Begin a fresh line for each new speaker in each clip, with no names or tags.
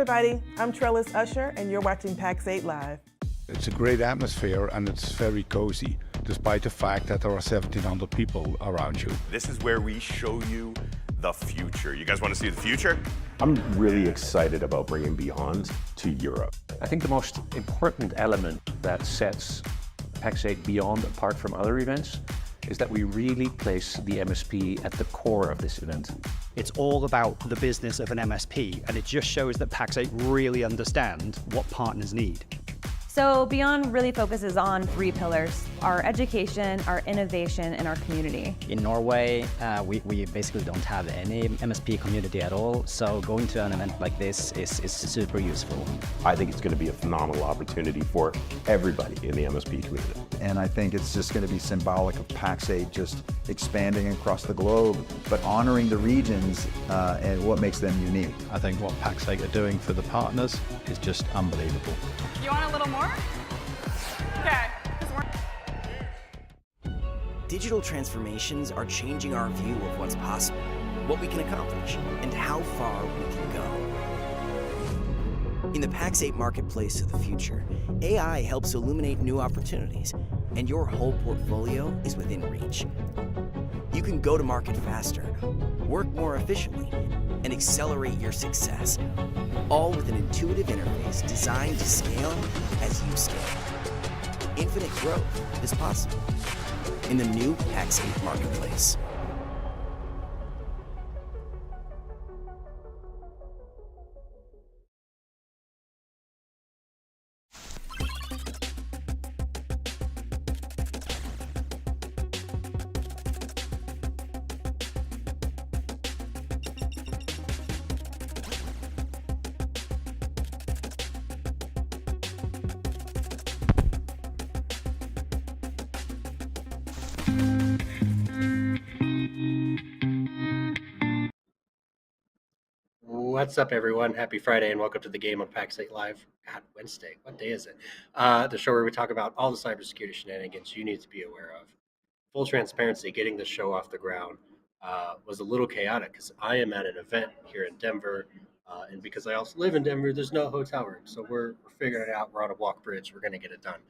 everybody. I'm Trellis Usher, and you're watching PAX 8 Live.
It's a great atmosphere and it's very cozy, despite the fact that there are 1,700 people around you.
This is where we show you the future. You guys want to see the future?
I'm really excited about bringing Beyond to Europe.
I think the most important element that sets PAX 8 Beyond apart from other events is that we really place the MSP at the core of this event.
It's all about the business of an MSP, and it just shows that PAX 8 really understand what partners need.
So Beyond really focuses on 3 pillars: our education, our innovation, and our community.
In Norway, we basically don't have any MSP community at all, so going to an event like this is super useful.
I think it's going to be a phenomenal opportunity for everybody in the MSP community.
And I think it's just going to be symbolic of PAX 8 just expanding across the globe, but honoring the regions and what makes them unique.
I think what PAX 8 are doing for the partners is just unbelievable.
You want a little more? Okay.
Digital transformations are changing our view of what's possible, what we can accomplish, and how far we can go. In the PAX 8 marketplace of the future, AI helps illuminate new opportunities, and your whole portfolio is within reach. You can go to market faster, work more efficiently, and accelerate your success, all with an intuitive interface designed to scale as you scale. Infinite growth is possible in the new PAX 8 marketplace.
What's up, everyone? Happy Friday and welcome to the game on PAX 8 Live. God, Wednesday. What day is it? The show where we talk about all the cybersecurity shenanigans you need to be aware of. Full transparency, getting this show off the ground was a little chaotic because I am at an event here in Denver, and because I also live in Denver, there's no hotel room. So we're figuring it out. We're on a walk bridge. We're going to get it done.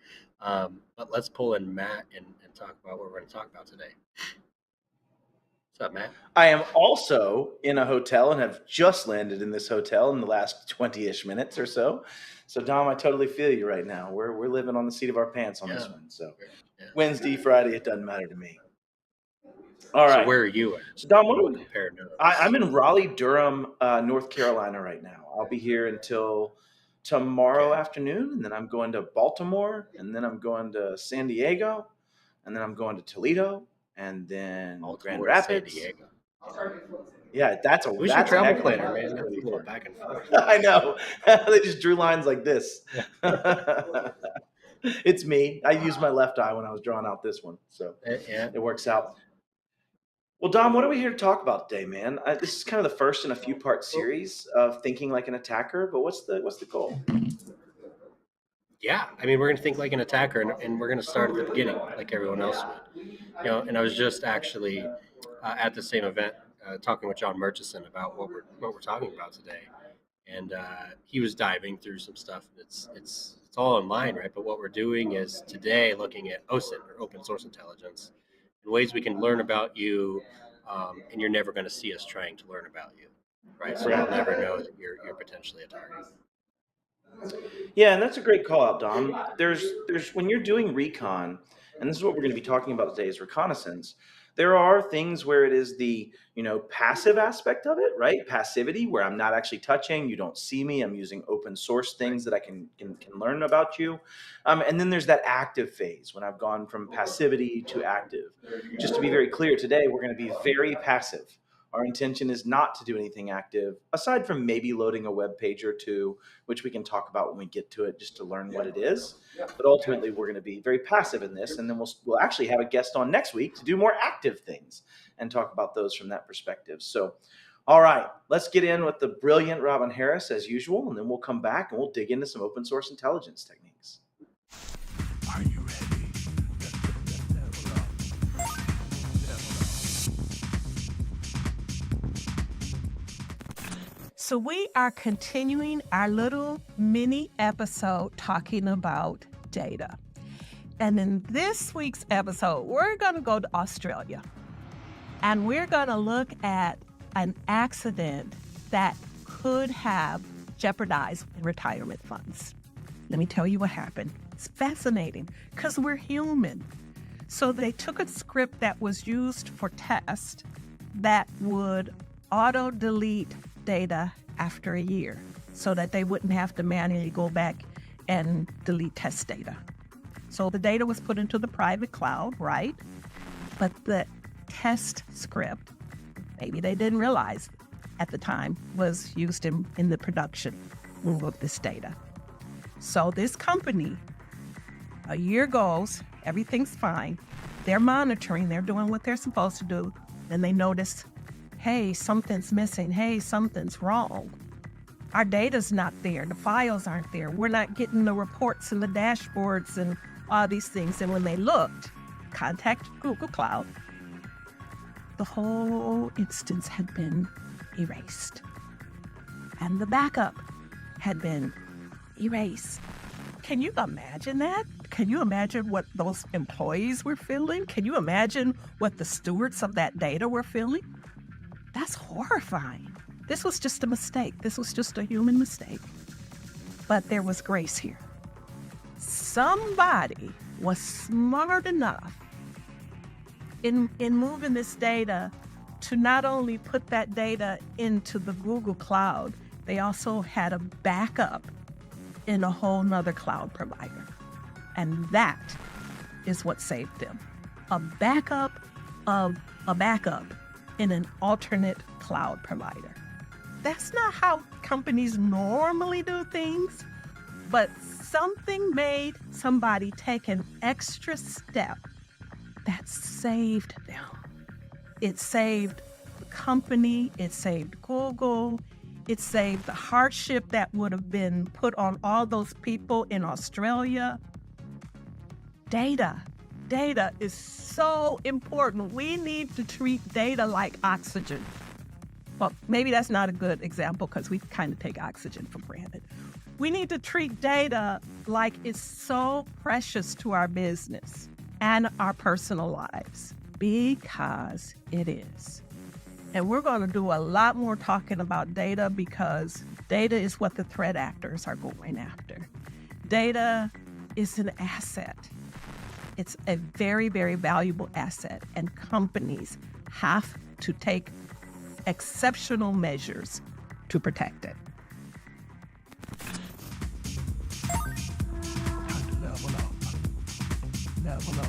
But let's pull in Matt and talk about what we're going to talk about today. What's up, Matt?
I am also in a hotel and have just landed in this hotel in the last 20-ish minutes or so. So, Dom, I totally feel you right now. We're living on the seat of our pants on this one. So, Wednesday, Friday, it doesn't matter to me. All right.
So where are you at?
So, Dom, I'm in Raleigh-Durham, North Carolina right now. I'll be here until tomorrow afternoon, and then I'm going to Baltimore, and then I'm going to San Diego, and then I'm going to Toledo, and then Grand Rapids. San Diego. Yeah, that's a
travel planner, man. That's a little back and forth.
I know. They just drew lines like this. It's me. I used my left eye when I was drawing out this one, so it works out. Well, Dom, what are we here to talk about today, man? This is kind of the first in a few-part series of thinking like an attacker. But what's the goal?
Yeah, I mean, we're going to think like an attacker, and we're going to start at the beginning, like everyone else would. And I was just actually at the same event talking with John Murchison about what we're talking about today, and he was diving through some stuff. It's all online, right? But what we're doing is today looking at OSINT, or open source intelligence, and ways we can learn about you, and you're never going to see us trying to learn about you, right? So you'll never know that you're potentially a target.
Yeah, and that's a great call out, Dom. There's when you're doing recon, and this is what we're going to be talking about today is reconnaissance. There are things where it is the, passive aspect of it, right? Passivity, where I'm not actually touching, you don't see me, I'm using open source things that I can learn about you. And then there's that active phase when I've gone from passivity to active. Just to be very clear, today we're going to be very passive. Our intention is not to do anything active, aside from maybe loading a web page or two, which we can talk about when we get to it, just to learn what it is. But ultimately, we're going to be very passive in this, and then we'll actually have a guest on next week to do more active things and talk about those from that perspective. So, all right, let's get in with the brilliant Robin Harris as usual, and then we'll come back and we'll dig into some open source intelligence techniques.
Are you ready?
So we are continuing our little mini episode talking about data. And in this week's episode, we're going to go to Australia. And we're going to look at an accident that could have jeopardized retirement funds. Let me tell you what happened. It's fascinating because we're human. So they took a script that was used for test that would auto-delete data after a year so that they wouldn't have to manually go back and delete test data. So the data was put into the private cloud, right? But the test script, maybe they didn't realize at the time, was used in the production move of this data. So this company, a year goes, everything's fine. They're monitoring, they're doing what they're supposed to do. Then they notice, hey, something's missing. Hey, something's wrong. Our data's not there. The files aren't there. We're not getting the reports and the dashboards and all these things. And when they looked, contacted Google Cloud, the whole instance had been erased. And the backup had been erased. Can you imagine that? Can you imagine what those employees were feeling? Can you imagine what the stewards of that data were feeling? That's horrifying. This was just a mistake. This was just a human mistake. But there was grace here. Somebody was smart enough in moving this data to not only put that data into the Google Cloud, they also had a backup in a whole nother cloud provider. And that is what saved them. A backup of a backup in an alternate cloud provider. That's not how companies normally do things, but something made somebody take an extra step that saved them. It saved the company, it saved Google, it saved the hardship that would have been put on all those people in Australia. Data is so important. We need to treat data like oxygen. Well, maybe that's not a good example because we kind of take oxygen for granted. We need to treat data like it's so precious to our business and our personal lives, because it is. And we're going to do a lot more talking about data because data is what the threat actors are going after. Data is an asset. It's a very, very valuable asset, and companies have to take exceptional measures to protect it. Level up.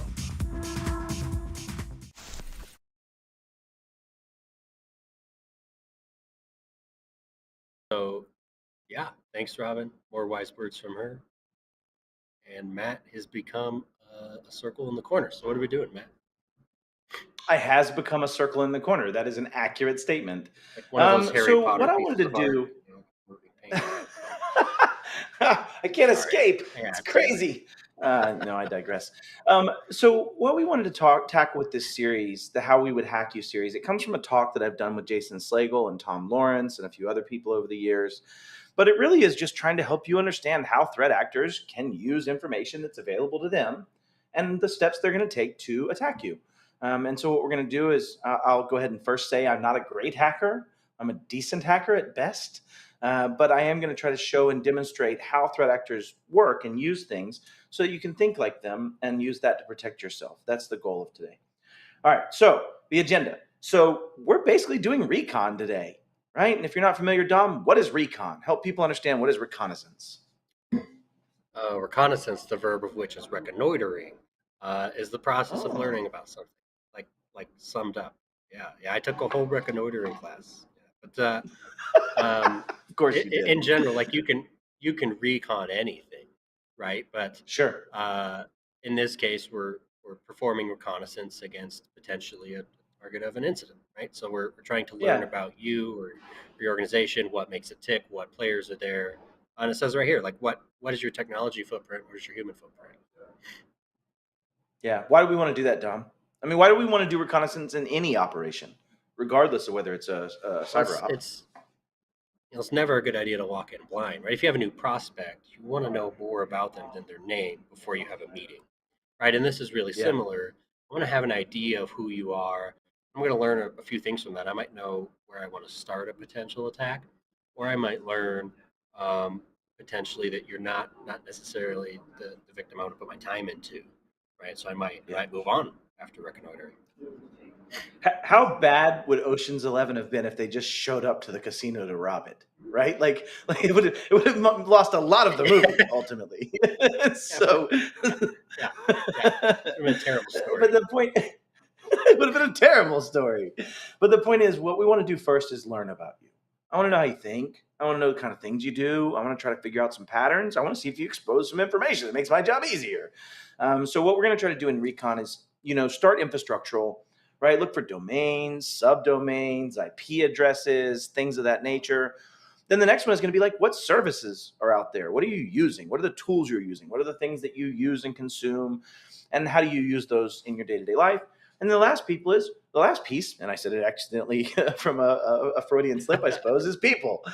So, yeah, thanks, Robin. More wise words from her. And Matt has become a circle in the corner. So what are we doing, Matt?
I has become a circle in the corner. That is an accurate statement.
Like one of those Harry
so
Potter
what I
pieces
wanted to
of art,
do,
you know, moving paint.
I can't escape.
Yeah,
It's crazy. No, I digress. So what we wanted to tackle with this series, the How We Would Hack You series, it comes from a talk that I've done with Jason Slagle and Tom Lawrence and a few other people over the years. But it really is just trying to help you understand how threat actors can use information that's available to them and the steps they're going to take to attack you. And so what we're going to do is I'll go ahead and first say I'm not a great hacker. I'm a decent hacker at best. But I am going to try to show and demonstrate how threat actors work and use things so that you can think like them and use that to protect yourself. That's the goal of today. All right, so the agenda. So we're basically doing recon today, right? And if you're not familiar, Dom, what is recon? Help people understand what is reconnaissance.
Reconnaissance, the verb of which is reconnoitering, is the process of learning about something, like summed up. Yeah, I took a whole reconnoitering class. Yeah. But
of course you did.
In general, like you can recon anything, right? But
sure.
In this case, we're performing reconnaissance against potentially a target of an incident, right? So we're trying to learn about you or your organization, what makes it tick, what players are there. And it says right here, like what is your technology footprint? What is your human footprint?
Yeah. Why do we want to do that, Dom? I mean, why do we want to do reconnaissance in any operation, regardless of whether it's a cyber op?
it's never a good idea to walk in blind, right? If you have a new prospect, you want to know more about them than their name before you have a meeting, right? And this is really similar. I want to have an idea of who you are. I'm going to learn a few things from that. I might know where I want to start a potential attack, or I might learn potentially that you're not necessarily the victim I want to put my time into, right? So I might move on after reconnoitering.
How bad would Ocean's 11 have been if they just showed up to the casino to rob it? Right? Like it would have lost a lot of the movie ultimately. So,
yeah, it would have been a terrible story.
But the point, it would have been a terrible story. But the point is, what we want to do first is learn about you. I want to know how you think. I want to know the kind of things you do. I want to try to figure out some patterns. I want to see if you expose some information. It makes my job easier. So what we're going to try to do in Recon is, start infrastructural, right? Look for domains, subdomains, IP addresses, things of that nature. Then the next one is going to be like, what services are out there? What are you using? What are the tools you're using? What are the things that you use and consume? And how do you use those in your day-to-day life? And the last piece, and I said it accidentally from a Freudian slip, I suppose, is people,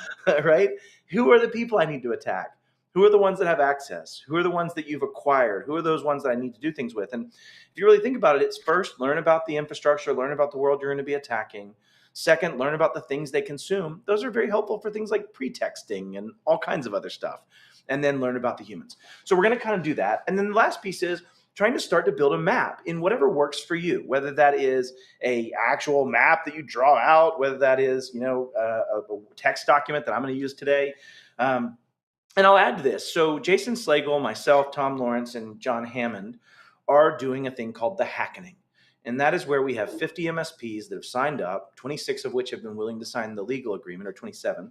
right? Who are the people I need to attack? Who are the ones that have access? Who are the ones that you've acquired? Who are those ones that I need to do things with? And if you really think about it, it's first, learn about the infrastructure, learn about the world you're going to be attacking. Second, learn about the things they consume. Those are very helpful for things like pretexting and all kinds of other stuff. And then learn about the humans. So we're going to kind of do that. And then the last piece is trying to start to build a map in whatever works for you, whether that is a actual map that you draw out, whether that is, a text document that I'm going to use today. And I'll add to this. So Jason Slagle, myself, Tom Lawrence, and John Hammond are doing a thing called the Hackening. And that is where we have 50 MSPs that have signed up, 26 of which have been willing to sign the legal agreement, or 27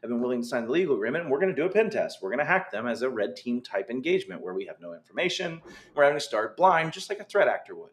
have been willing to sign the legal agreement. And we're going to do a pen test. We're going to hack them as a red team type engagement where we have no information. We're having to start blind, just like a threat actor would.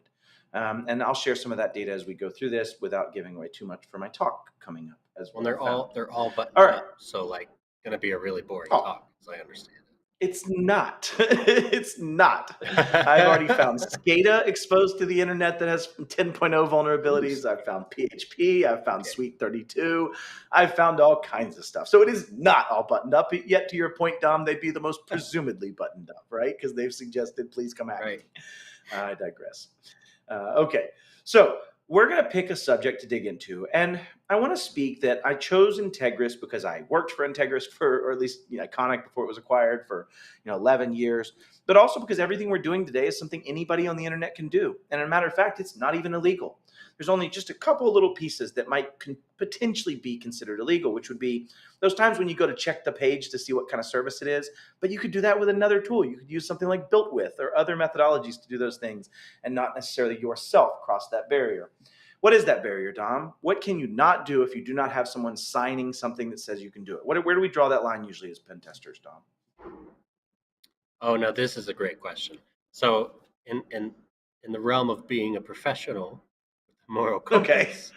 And I'll share some of that data as we go through this without giving away too much for my talk coming up as well.
They're all buttoned up, so like going to be a really boring talk, as I understand it.
It's not. It's not. I've already found SCADA exposed to the internet that has 10.0 vulnerabilities. I've found PHP. I've found Suite 32. I've found all kinds of stuff. So it is not all buttoned up. Yet to your point, Dom, they'd be the most presumably buttoned up, right? Because they've suggested, please come hack me. I digress. Okay. So we're going to pick a subject to dig into. And I want to speak that I chose Integris because I worked for Integris or at least Iconic before it was acquired for 11 years, but also because everything we're doing today is something anybody on the internet can do. And as a matter of fact, it's not even illegal. There's only just a couple of little pieces that might potentially be considered illegal, which would be those times when you go to check the page to see what kind of service it is, but you could do that with another tool. You could use something like built with or other methodologies to do those things and not necessarily yourself cross that barrier. What is that barrier, Dom? What can you not do if you do not have someone signing something that says you can do it? Where do we draw that line usually as pen testers, Dom?
Oh, no, this is a great question. So in the realm of being a professional, moral compass,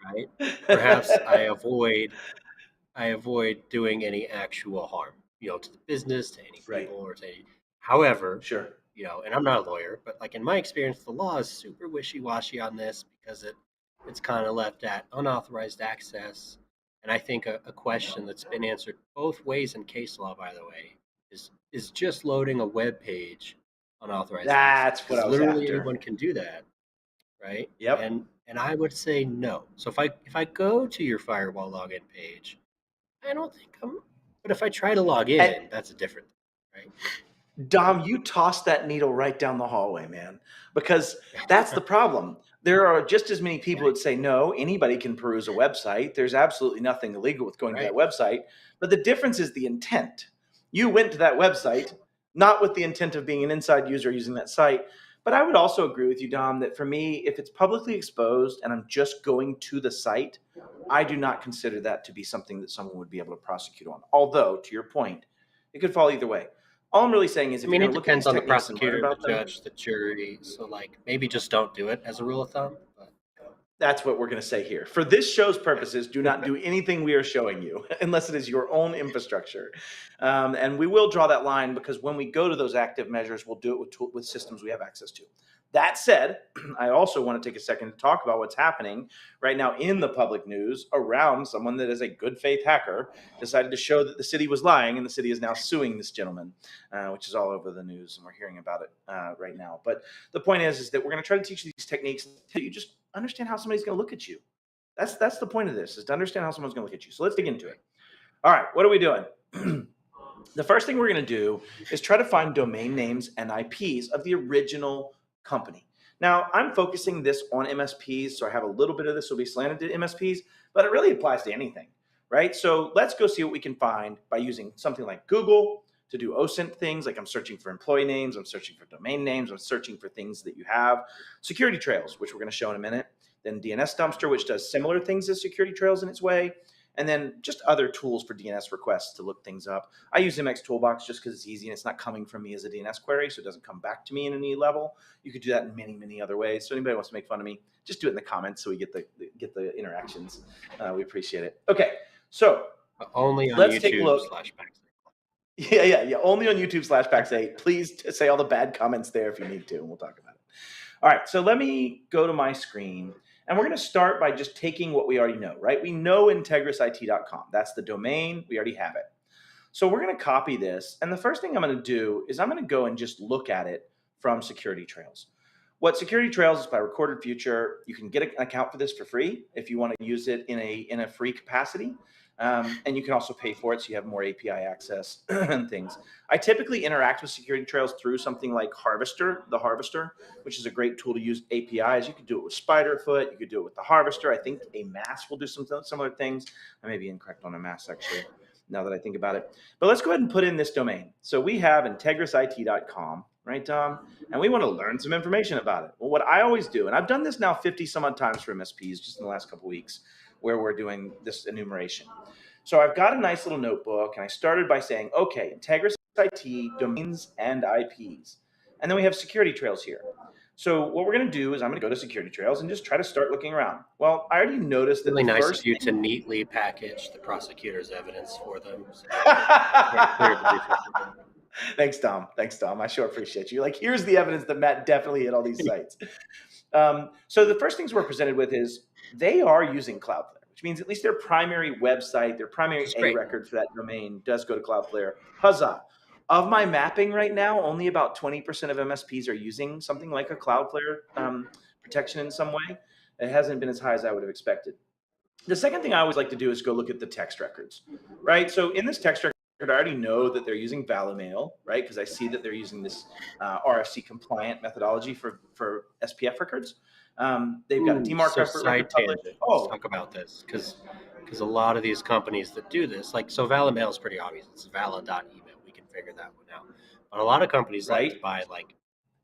right? Perhaps I avoid doing any actual harm, to the business, to any people, or to any. However, and I'm not a lawyer, but like in my experience, the law is super wishy-washy on this because it's kind of left at unauthorized access. And I think a question that's been answered both ways in case law, by the way, is just loading a web page unauthorized access.
That's what I was
literally
after.
Anyone can do that, right?
Yep.
And I would say no. So if I go to your firewall login page, I don't think but if I try to log in, that's a different thing, right?
Dom, you tossed that needle right down the hallway, man, because that's the problem. There are just as many people that say, no, anybody can peruse a website. There's absolutely nothing illegal with going to that website. But the difference is the intent. You went to that website, not with the intent of being an inside user using that site. But I would also agree with you, Dom, that for me, if it's publicly exposed and I'm just going to the site, I do not consider that to be something that someone would be able to prosecute on. Although, to your point, it could fall either way. All I'm really saying is, if
it depends on the prosecutor, the judge, the jury. So, like, maybe just don't do it as a rule of thumb. But
that's what we're going to say here. For this show's purposes, do not do anything we are showing you unless it is your own infrastructure. And we will draw that line because when we go to those active measures, we'll do it with systems we have access to. That said, I also want to take a second to talk about what's happening right now in the public news around someone that is a good faith hacker decided to show that the city was lying, and the city is now suing this gentleman, which is all over the news, and we're hearing about it right now. But the point is that we're going to try to teach these techniques until you just understand how somebody's going to look at you. That's the point of this, is to understand how someone's going to look at you. So let's dig into it. All right, what are we doing? The first thing we're going to do is try to find domain names and IPs of the original company. Now, I'm focusing this on MSPs, so I have a little bit of this will be slanted to MSPs, but it really applies to anything, right? So let's go see what we can find by using something like Google to do OSINT things, like I'm searching for employee names, I'm searching for domain names, I'm searching for things that you have. Security Trails, which we're going to show in a minute. Then DNS Dumpster, which does similar things as Security Trails in its way. And then just other tools for DNS requests to look things up. I use MX Toolbox just because it's easy and it's not coming from me as a DNS query, so it doesn't come back to me in any level. You could do that in many, many other ways. So anybody wants to make fun of me, just do it in the comments so we get the interactions. We appreciate it. Okay, so
only on
let's
YouTube
take a look. Yeah. Only on YouTube/Pax8. Please say all the bad comments there if you need to, and we'll talk about it. All right, so let me go to my screen. And we're going to start by just taking what we already know, right? We know integrisit.com. That's the domain. We already have it. So we're going to copy this. And the first thing I'm going to do is I'm going to go and just look at it from Security Trails. What Security Trails is by Recorded Future. You can get an account for this for free if you want to use it in a free capacity. And you can also pay for it so you have more API access and things. I typically interact with Security Trails through something like the Harvester, which is a great tool to use APIs. You could do it with Spiderfoot. You could do it with the Harvester. I think a mass will do some similar things. I may be incorrect on a mass, actually, now that I think about it. But let's go ahead and put in this domain. So we have integrisit.com, right, Dom? And we want to learn some information about it. Well, what I always do, and I've done this now 50 some odd times for MSPs just in the last couple of weeks, where we're doing this enumeration. So I've got a nice little notebook, and I started by saying, okay, Integris IT, domains, and IPs. And then we have Security Trails here. So what we're going to do is I'm going to go to Security Trails and just try to start looking around. Well, I already noticed that
really
the
nice
first
of you to neatly package the prosecutor's evidence for them. So
Thanks, Tom. I sure appreciate you. Like, here's the evidence that Matt definitely hit all these sites. So the first things we're presented with is they are using Cloudflare, which means at least their primary website, their primary A record for that domain does go to Cloudflare. Huzzah. Of my mapping right now, only about 20% of MSPs are using something like a Cloudflare protection in some way. It hasn't been as high as I would have expected. The second thing I always like to do is go look at the text records, right? So in this text record, I already know that they're using ValiMail, right? Because I see that they're using this RFC compliant methodology for SPF records. They've got a DMARC record published.
Let's talk about this because a lot of these companies that do this, like, so ValiMail is pretty obvious. It's vala.email. We can figure that one out. But a lot of companies like to buy like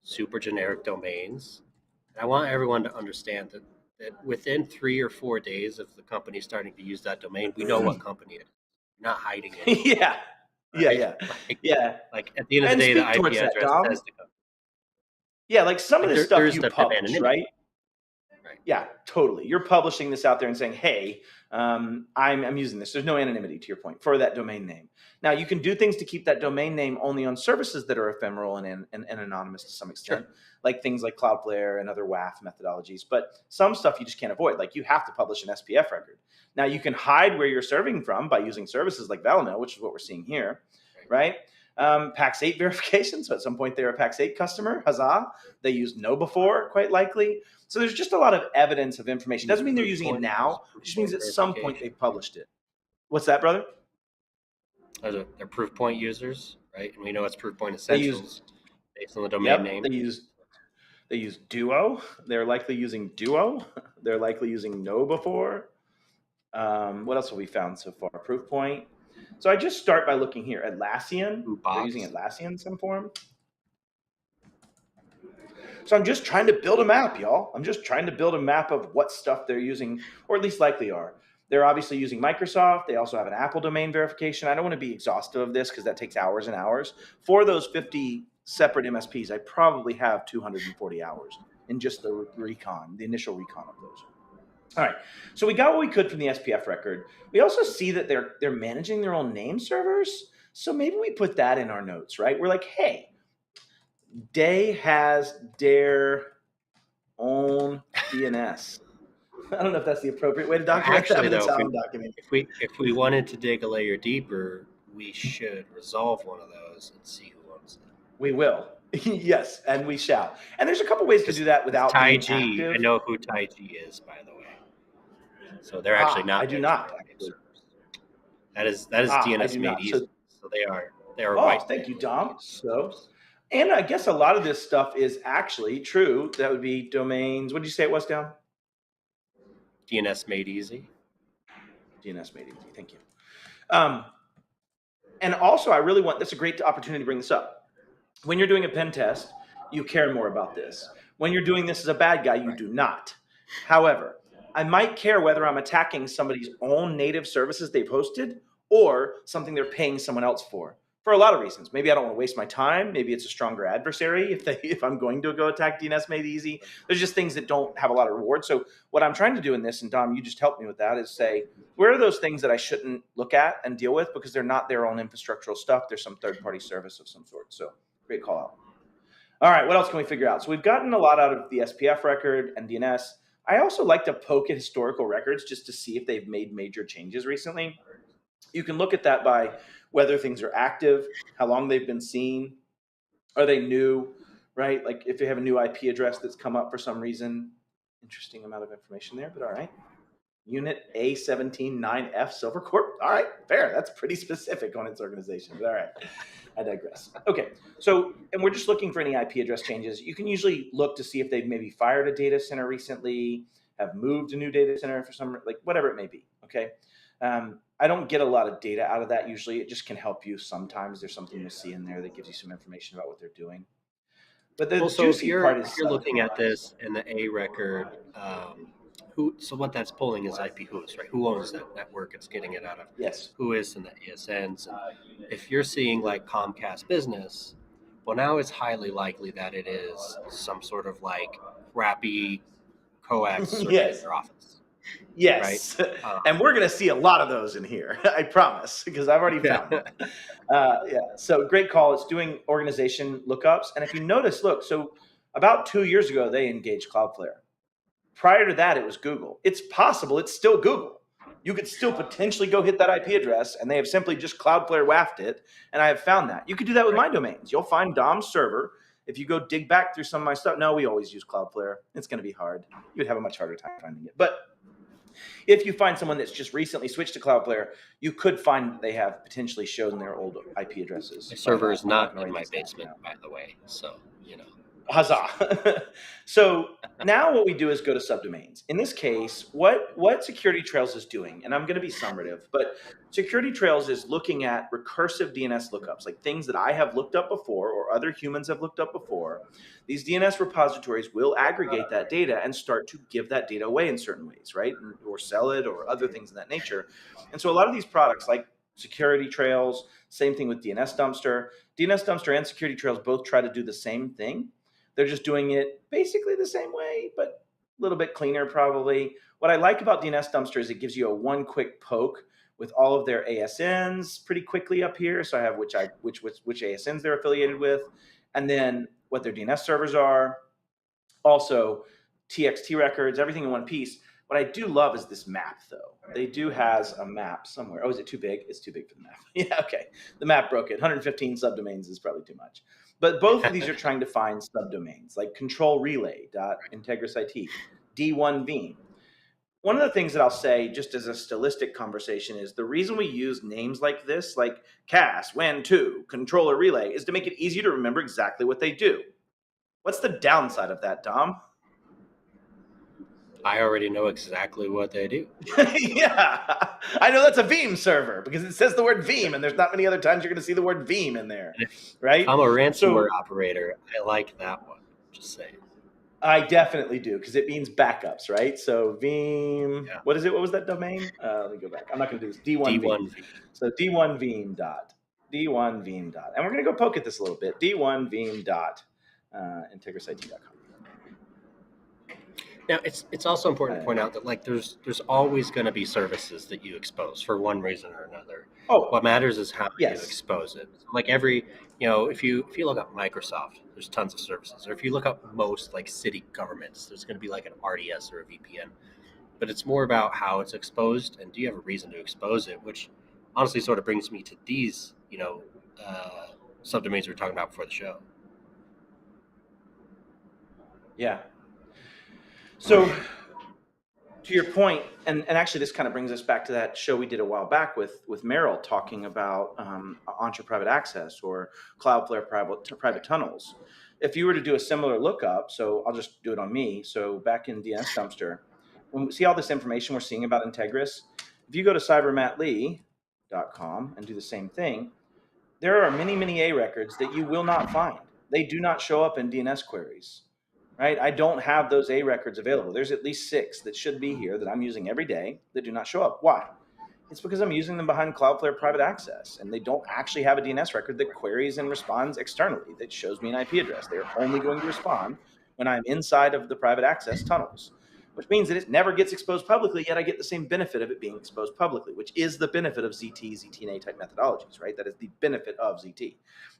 super generic domains. And I want everyone to understand that within 3 or 4 days of the company starting to use that domain, we know what company it is. You're not hiding it.
Yeah.
Like at the end of the day, the IP address says the company.
Yeah, like some of this stuff you publish,
anonymity.
Right? Yeah, totally. You're publishing this out there and saying, hey, I'm using this. There's no anonymity, to your point, for that domain name. Now, you can do things to keep that domain name only on services that are ephemeral and anonymous to some extent, like things like Cloudflare and other WAF methodologies. But some stuff you just can't avoid. Like, you have to publish an SPF record. Now, you can hide where you're serving from by using services like ValiMail, which is what we're seeing here, right? Pax8 verification. So at some point, they're a Pax8 customer. Huzzah. They used KnowBe4, quite likely. So there's just a lot of evidence of information. Doesn't mean they're using it now. It just means at some point they published it. What's that, brother?
They're proof point users, right? And we know it's proof point essentials based on the domain name.
They use Duo. They're likely using Duo. They're likely using KnowBe4. What else have we found so far? Proof point. So I just start by looking here. Atlassian. They're using Atlassian in some form. So I'm just trying to build a map, y'all. I'm just trying to build a map of what stuff they're using, or at least likely are. They're obviously using Microsoft. They also have an Apple domain verification. I don't want to be exhaustive of this because that takes hours and hours. For those 50 separate MSPs, I probably have 240 hours in just the recon, the initial recon of those. All right, so we got what we could from the SPF record. We also see that they're managing their own name servers. So maybe we put that in our notes, right? We're like, hey, Day has their own DNS. I don't know if that's the appropriate way to document
Actually,
that, but it's
though,
how I'm documenting.
if we wanted to dig a layer deeper, we should resolve one of those and see who owns it.
We will. Yes, and we shall. And there's a couple ways to do that without being
Taiji,
active.
I know who Taiji is, by the way. So they're actually not.
I do not.
That is DNS made easy. So they are white.
Thank you, Dom. So, and I guess a lot of this stuff is actually true. That would be domains. What did you say it was, Dom?
DNS made easy.
DNS made easy. Thank you. And also, I really want. That's a great opportunity to bring this up. When you're doing a pen test, you care more about this. When you're doing this as a bad guy, you do not. However, I might care whether I'm attacking somebody's own native services they've hosted or something they're paying someone else for a lot of reasons. Maybe I don't want to waste my time. Maybe it's a stronger adversary if I'm going to go attack DNS made easy. There's just things that don't have a lot of reward. So what I'm trying to do in this, and Dom, you just helped me with that, is say, where are those things that I shouldn't look at and deal with because they're not their own infrastructural stuff. There's some third-party service of some sort. So great call out. All right, what else can we figure out? So we've gotten a lot out of the SPF record and DNS. I also like to poke at historical records just to see if they've made major changes recently. You can look at that by whether things are active, how long they've been seen, are they new, right? Like if you have a new IP address that's come up for some reason, interesting amount of information there, but all right. Unit A179F Silvercorp. All right, fair. That's pretty specific on its organization, but all right. I digress. Okay, so, and we're just looking for any IP address changes. You can usually look to see if they've maybe fired a data center recently, have moved a new data center for some, like whatever it may be, okay? I don't get a lot of data out of that usually. It just can help you sometimes. There's something you'll see in there that gives you some information about what they're doing. But the juicy part is...
If you're looking at this in the A record, so what that's pulling is IP whois, right? Who owns that network it's getting it out of?
Yes.
Whois and the ASNs. And if you're seeing like Comcast Business, well, now it's highly likely that it is some sort of like crappy coax circuit in their office.
Yes. Right? And we're going to see a lot of those in here, I promise, because I've already found them. So great call. It's doing organization lookups. And if you notice, look, so about 2 years ago, they engaged Cloudflare. Prior to that, it was Google. It's possible it's still Google. You could still potentially go hit that IP address, and they have simply just Cloudflare WAF'd it, and I have found that. You could do that with my domains. You'll find Dom's server. If you go dig back through some of my stuff, no, we always use Cloudflare. It's going to be hard. You would have a much harder time finding it. But if you find someone that's just recently switched to Cloudflare, you could find they have potentially shown their old IP addresses.
My server is not in my basement, by the way, so, you know.
Huzzah. So now what we do is go to subdomains. In this case, what Security Trails is doing, and I'm going to be summative, but Security Trails is looking at recursive DNS lookups, like things that I have looked up before or other humans have looked up before. These DNS repositories will aggregate that data and start to give that data away in certain ways, right? Or sell it or other things of that nature. And so a lot of these products like Security Trails, same thing with DNS Dumpster. DNS Dumpster and Security Trails both try to do the same thing. They're just doing it basically the same way, but a little bit cleaner probably. What I like about DNS Dumpster is it gives you a one quick poke with all of their ASNs pretty quickly up here. So I have which ASNs they're affiliated with, and then what their DNS servers are. Also, TXT records, everything in one piece. What I do love is this map, though. They do has a map somewhere. Oh, is it too big? It's too big for the map. Yeah, okay. The map broke it. 115 subdomains is probably too much. But both of these are trying to find subdomains, like controlrelay.integrisIT, D1Veeam. One of the things that I'll say, just as a stylistic conversation, is the reason we use names like this, like CAS, WAN2, controller relay, is to make it easy to remember exactly what they do. What's the downside of that, Dom?
I already know exactly what they do.
Yeah, I know that's a Veeam server because it says the word Veeam, and there's not many other times you're going to see the word Veeam in there, right?
I'm a ransomware operator. I like that one. Just saying.
I definitely do because it means backups, right? So Veeam, what is it? What was that domain? Let me go back. I'm not going to do this. D1Veeam. So D1Veeam dot. And we're going to go poke at this a little bit. D1Veeam dot integrisIT.com.
Now, it's also important to point out that like there's always going to be services that you expose for one reason or another.
Oh,
what matters is how you
yes.
expose it. Like every, if you look up Microsoft, there's tons of services. Or if you look up most like city governments, there's going to be like an RDS or a VPN. But it's more about how it's exposed and do you have a reason to expose it, which honestly sort of brings me to these, subdomains we were talking about before the show.
Yeah. So to your point, and actually this kind of brings us back to that show we did a while back with Merrill talking about Entra Private Access or Cloudflare private tunnels. If you were to do a similar lookup, so I'll just do it on me. So back in DNS Dumpster, when we see all this information we're seeing about Integris, if you go to cybermattlee.com and do the same thing, there are many, many A records that you will not find. They do not show up in DNS queries. Right? I don't have those A records available. There's at least 6 that should be here that I'm using every day that do not show up. Why? It's because I'm using them behind Cloudflare private access, and they don't actually have a DNS record that queries and responds externally that shows me an IP address. They're only going to respond when I'm inside of the private access tunnels, which means that it never gets exposed publicly, yet I get the same benefit of it being exposed publicly, which is the benefit of ZT, ZTNA type methodologies, right? That is the benefit of ZT,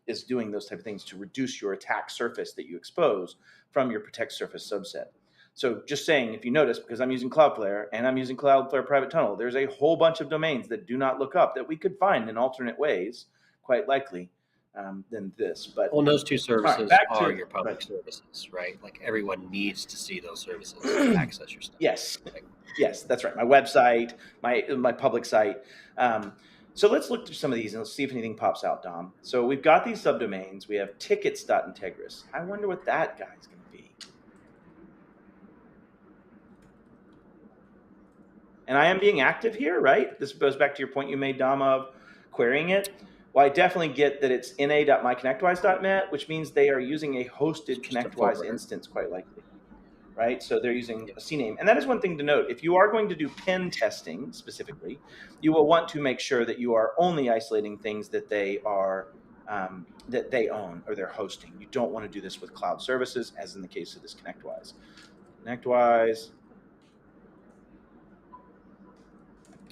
is doing those type of things to reduce your attack surface that you expose from your protect surface subset. So just saying, if you notice, because I'm using Cloudflare and I'm using Cloudflare private tunnel, there's a whole bunch of domains that do not look up that we could find in alternate ways, quite likely, than this. But
well, those two services are your public services, right? Like everyone needs to see those services to access your stuff.
Yes, yes, that's right. My website, my public site. So let's look through some of these and let's see if anything pops out, Dom. So we've got these subdomains. We have tickets.integris. I wonder what that guy's going to be. And I am being active here, right? This goes back to your point you made, Dom, of querying it. Well, I definitely get that it's na.myconnectwise.net, which means they are using a hosted ConnectWise instance, quite likely. Right? So they're using a CNAME. And that is one thing to note. If you are going to do pen testing specifically, you will want to make sure that you are only isolating things that they are that they own or they're hosting. You don't want to do this with cloud services, as in the case of this ConnectWise. ConnectWise.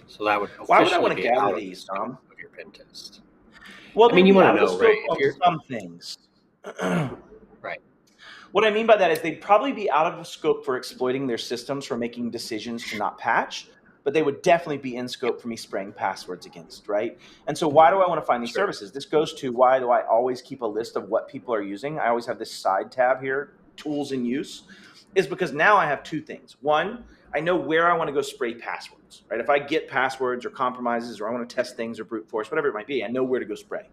So that would
why would I want to gather these, Tom?
Of your pen test.
Well,
I mean, you want to know, right?
If you're some things.
Right.
What I mean by that is they'd probably be out of the scope for exploiting their systems for making decisions to not patch, but they would definitely be in scope for me spraying passwords against, right? And so why do I want to find these services? This goes to why do I always keep a list of what people are using? I always have this side tab here, tools in use, is because now I have 2 things. One, I know where I want to go spray passwords, right? If I get passwords or compromises or I want to test things or brute force, whatever it might be, I know where to go spray.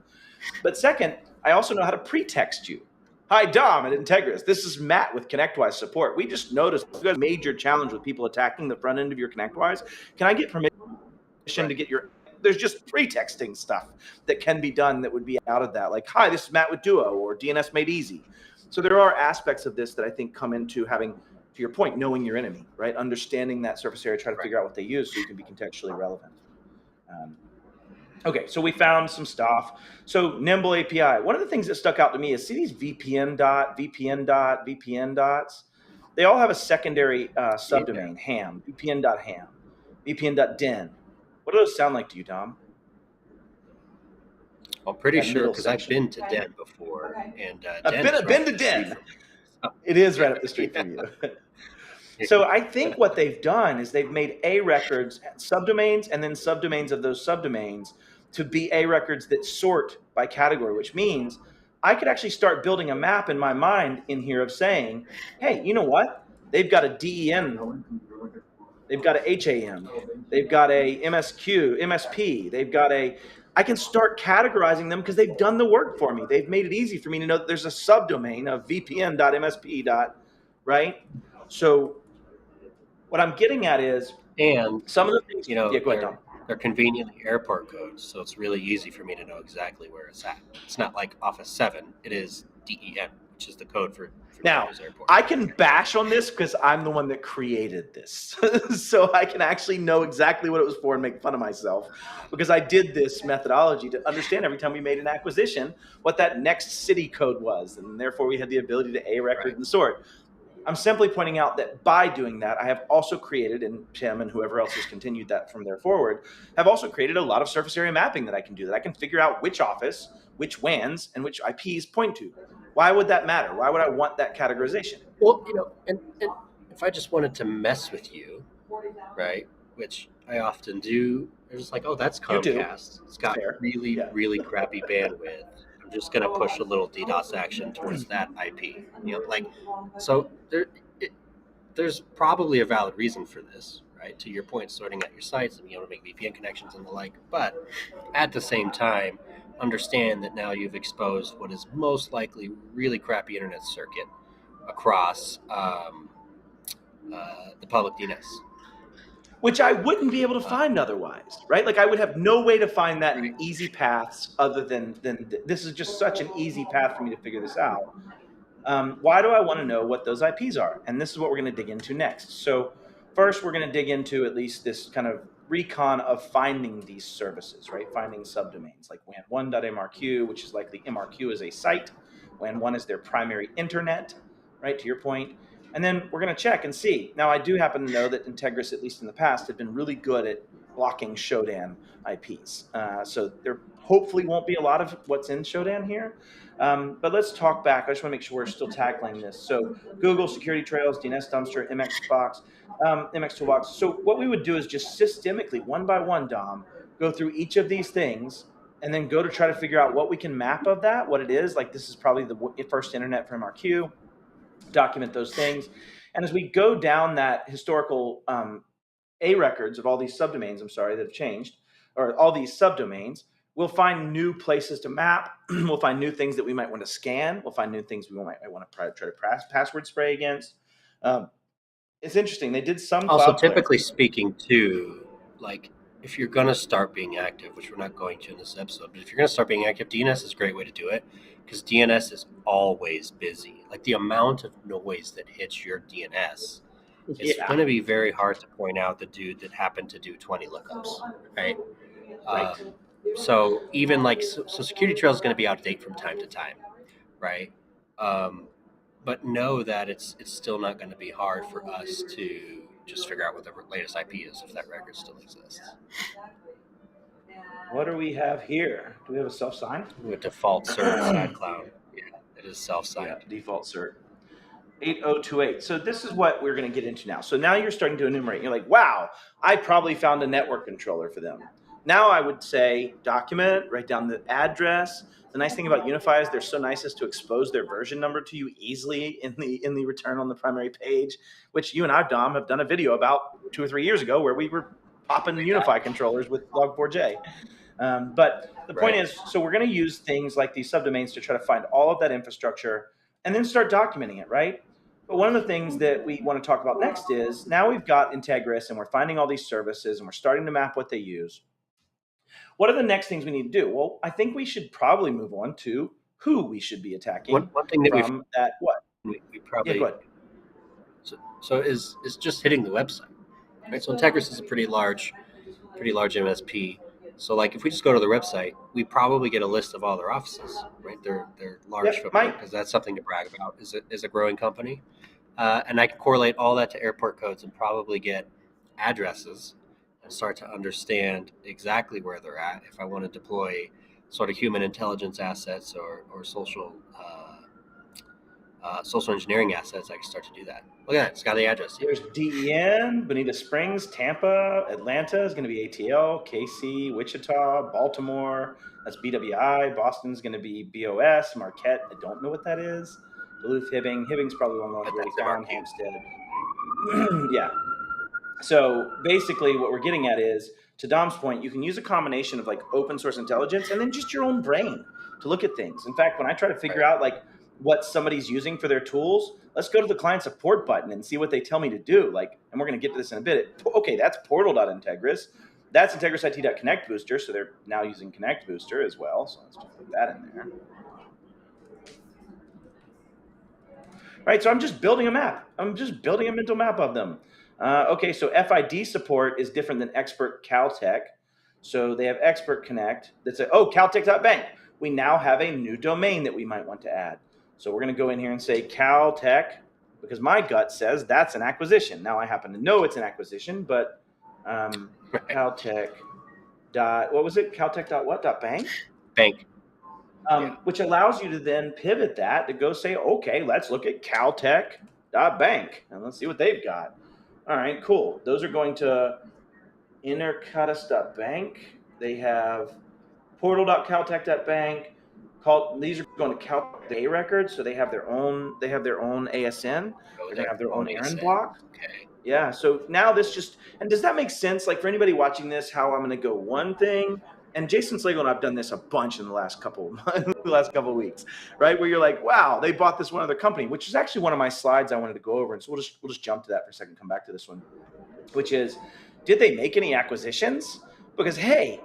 But second, I also know how to pretext you. Hi, Dom at Integris. This is Matt with ConnectWise support. We just noticed you got a major challenge with people attacking the front end of your ConnectWise. Can I get permission to get your... There's just pretexting stuff that can be done that would be out of that. Like, hi, this is Matt with Duo or DNS Made Easy. So there are aspects of this that I think come into having, to your point, knowing your enemy, right? Understanding that surface area, try to figure out what they use so you can be contextually relevant. Okay, so we found some stuff. So Nimble API. One of the things that stuck out to me is see these VPN dots. They all have a secondary subdomain, ham, VPN.ham, VPN.den. What do those sound like to you, Dom?
I'm pretty sure because I've been to Den before, and
I've been to Den. It is right up the street from you. So I think what they've done is they've made A records, subdomains, and then subdomains of those subdomains to be A records that sort by category, which means I could actually start building a map in my mind in here of saying, hey, you know what? They've got a DEN, they've got a HAM, they've got a MSQ, MSP, they've got a... I can start categorizing them because they've done the work for me. They've made it easy for me to know that there's a subdomain of vpn.msp. Right? So what I'm getting at is,
and
some of the things,
go ahead,
Tom.
They're conveniently airport codes, so it's really easy for me to know exactly where it's at. It's not like Office 7. It is DEN, which is the code for
now, I can bash on this because I'm the one that created this. So I can actually know exactly what it was for and make fun of myself because I did this methodology to understand every time we made an acquisition what that next city code was. And therefore we had the ability to A record and sort. I'm simply pointing out that by doing that, I have also created, and Tim and whoever else has continued that from there forward, have also created a lot of surface area mapping that I can do, that I can figure out which office, which WANs, and which IPs point to. Why would that matter? Why would I want that categorization?
Well, and if I just wanted to mess with you, right, which I often do, they're just like, oh, that's
You do.
Comcast. It's got
Fair.
really, really crappy bandwidth. I'm just going to push a little DDoS action towards that IP. So there's probably a valid reason for this, right? To your point, sorting out your sites and being able to make VPN connections and the like. But at the same time, understand that now you've exposed what is most likely really crappy internet circuit across the public DNS.
Which I wouldn't be able to find otherwise, right? Like I would have no way to find that in easy paths other than this is just such an easy path for me to figure this out. Why do I want to know what those IPs are? And this is what we're going to dig into next. So first, we're going to dig into at least this kind of recon of finding these services, right? Finding subdomains like WAN1.mrq, which is likely MRQ is a site. WAN1 is their primary internet, right? To your point. And then we're going to check and see. Now, I do happen to know that Integris, at least in the past, have been really good at blocking Shodan IPs. So there hopefully won't be a lot of what's in Shodan here. But let's talk back. I just want to make sure we're still tackling this. So Google, Security Trails, DNS Dumpster, MX Toolbox. So what we would do is just systemically, one by one, Dom, go through each of these things and then go to try to figure out what we can map of that, what it is. Like this is probably the first internet for MRQ. Document those things. And as we go down that historical A records of all these subdomains, that have changed, or all these subdomains, we'll find new places to map. We'll find new things that we might want to scan. We'll find new things we might want to try to password spray against. It's interesting. They did some
also,
Cloudflare.
typically speaking, too, like if you're going to start being active, which we're not going to in this episode, but if you're going to start being active, DNS is a great way to do it because DNS is always busy. Like the amount of noise that hits your DNS, it's going to be very hard to point out the dude that happened to do 20 lookups, right? So even so Security Trails is going to be out of date from time to time, right? But know that it's still not going to be hard for us to just figure out what the latest IP is if that record still exists.
What do we have here? Do we have a self-sign?
We have default cert side cloud. Yeah, it is self-signed.
Yeah, default cert. 8028. So this is what we're going to get into now. So now you're starting to enumerate. You're like, wow, I probably found a network controller for them. Now I would say document, write down the address. The nice thing about Unify is they're so nice as to expose their version number to you easily in the return on the primary page, which you and I, Dom, have done a video about 2 or 3 years ago where we were popping Unify controllers with log4j. But the point is, so we're going to use things like these subdomains to try to find all of that infrastructure and then start documenting it, right? But one of the things that we want to talk about next is now we've got Integris and we're finding all these services and we're starting to map what they use. What are the next things we need to do? Well, I think we should probably move on to who we should be attacking.
One thing that
we
probably
go ahead.
So is just hitting the website, right? So Integris is a pretty large MSP. So like if we just go to their website, we probably get a list of all their offices, right? They're large footprint because that's something to brag about is a growing company. And I can correlate all that to airport codes and probably get addresses and start to understand exactly where they're at if I want to deploy sort of human intelligence assets or social engineering assets. I can start to do that. Look at that. It's got the address.
There's DEN, Bonita Springs, Tampa, Atlanta is going to be ATL, KC, Wichita, Baltimore. That's BWI. Boston's going to be BOS. Marquette, I don't know what that is. Duluth, Hibbing. Hibbing's probably one of the ones already found. Hampstead. Yeah. So basically what we're getting at is, to Dom's point, you can use a combination of like open source intelligence and then just your own brain to look at things. In fact, when I try to figure out like what somebody's using for their tools, let's go to the client support button and see what they tell me to do. Like, and we're going to get to this in a bit. Okay, that's portal.integris. That's integrisit.connect booster. So they're now using connect booster as well. So let's just put that in there. Right, so I'm just building a map. I'm just building a mental map of them. Okay, so FID support is different than Expert Caltech. So they have Expert Connect. That's Caltech.bank. We now have a new domain that we might want to add. So we're going to go in here and say Caltech because my gut says that's an acquisition. Now I happen to know it's an acquisition, but Caltech dot, what was it? Caltech dot what? Dot bank?
Bank.
Which allows you to then pivot that to go say, okay, let's look at Caltech dot bank and let's see what they've got. All right, cool. Those are going to intercatus.bank. They have portal.caltech.bank. These are going to Caltech Day records, so they have their own ASN. They have their own errand block.
Okay.
Yeah. So now this just, and does that make sense? Like for anybody watching this, how I'm going to go one thing, and Jason Slagle and I've done this a bunch in the last couple of weeks, right? Where you're like, wow, they bought this one other company, which is actually one of my slides I wanted to go over, and so we'll just jump to that for a second, come back to this one, which is, did they make any acquisitions? Because hey,